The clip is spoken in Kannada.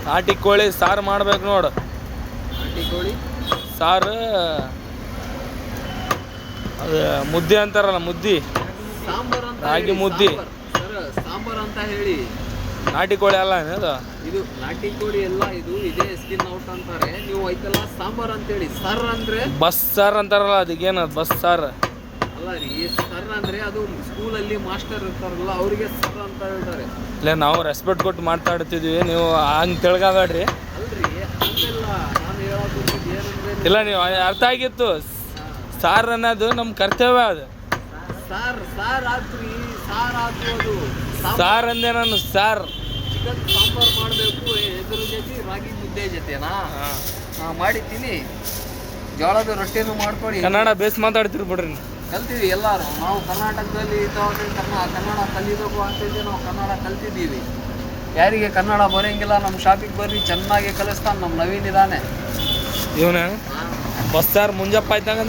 ನಾಟಿ ಕೋಳಿ ಸಾರು ಮಾಡ್ಬೇಕು ನೋಡು. ನಾಟಿ ಕೋಳಿ ಸಾರು ಅದು ಮುದ್ದೆ ಅಂತಾರಲ್ಲ, ಮುದ್ದಿ, ಸಾಂಬಾರ್ ಅಂತ ರಾಗಿ ಮುದ್ದಿ. ಸರ್ ಸಾಂಬಾರ್ ಅಂತ ಹೇಳಿ. ನಾಟಿ ಕೋಳಿ ಅಲ್ಲ ಇದು. ಇದು ನಾಟಿ ಕೋಳಿ ಎಲ್ಲ ಇದು ಇದೇ ಸ್ಕಿನ್ ಔಟ್ ಅಂತಾರೆ. ನೀವು ಐತಲ್ಲ ಸಾಂಬಾರ್ ಅಂತೇಳಿ. ಸರ್ ಅಂದ್ರೆ ಬಸ್ ಸಾರು ಅಂತಾರಲ್ಲ, ಅದಕ್ಕೇನು ಬಸ್ ಸಾರು ಅಲ್ಲ ರೀ. ಸರ್ ಅಂದ್ರೆ ಅದು ಸ್ಕೂಲಲ್ಲಿ ಮಾಸ್ಟರ್ ಇರ್ತಾರಲ್ಲ ಅವ್ರಿಗೆ ಸರ್ ಅಂತ ಹೇಳ್ತಾರೆ. ಇಲ್ಲ, ನಾವು ರೆಸ್ಪೆಕ್ಟ್ ಕೊಟ್ಟು ಮಾತಾಡ್ತಿದ್ವಿ, ನೀವು ಹಂಗೆ ತಿಳ್ಕೊಬೇಡ್ರಿ. ಅಲ್ರಿ ಹಂಗೆಲ್ಲ ನಾನು ಹೇಳೋದು ಏನಂದ್ರೆ ಇಲ್ಲ, ನೀವು ಅರ್ಥ ಆಗಿತ್ತು. ಸಾರು ಅನ್ನೋದು ನಮ್ಮ ಕರ್ತವ್ಯ. ಅದು ಸಾರ್ ಆತ್ರಿ. ಸಾರ್ ಆತು ಅದು. ಸಾರು ಅಂದೆ ನಾನು. ಸಾರು ಚಿಕನ್ ಸಾಂಬಾರ್ ಮಾಡಬೇಕು ಎದುರು ಜೊತೆ ರಾಗಿ ಮುದ್ದೆ ಜೊತೆನಾ ಮಾಡಿದ್ದೀನಿ. ಜೋಳದ ರೊಟ್ಟಿನೂ ಮಾಡ್ಕೊಳ್ಳಿ. ಕನ್ನಡ ಬೇಸ್ ಮಾತಾಡ್ತಿರ್ ಬಿಡ್ರಿ. ಕಲ್ತೀವಿ ಎಲ್ಲರೂ. ನಾವು ಕರ್ನಾಟಕದಲ್ಲಿ ಇದ್ದವ್ರಿಗೆ ಕನ್ನಡ ಕಲಿಬೇಕು ಅಂತೇಳಿ ನಾವು ಕನ್ನಡ ಕಲ್ತಿದ್ದೀವಿ. ಯಾರಿಗೆ ಕನ್ನಡ ಬರೋಂಗಿಲ್ಲ ನಮ್ಮ ಶಾಪಿಗೆ ಬರ್ರಿ, ಚೆನ್ನಾಗಿ ಕಲಿಸ್ತಾನೆ ನಮ್ಮ ನವೀನ್ ಇದ್ದಾನೆ. ಇವನ ಬಸ್ ಸಾರು ಮುಂಜಪ್ಪ ಇದ್ದಂಗ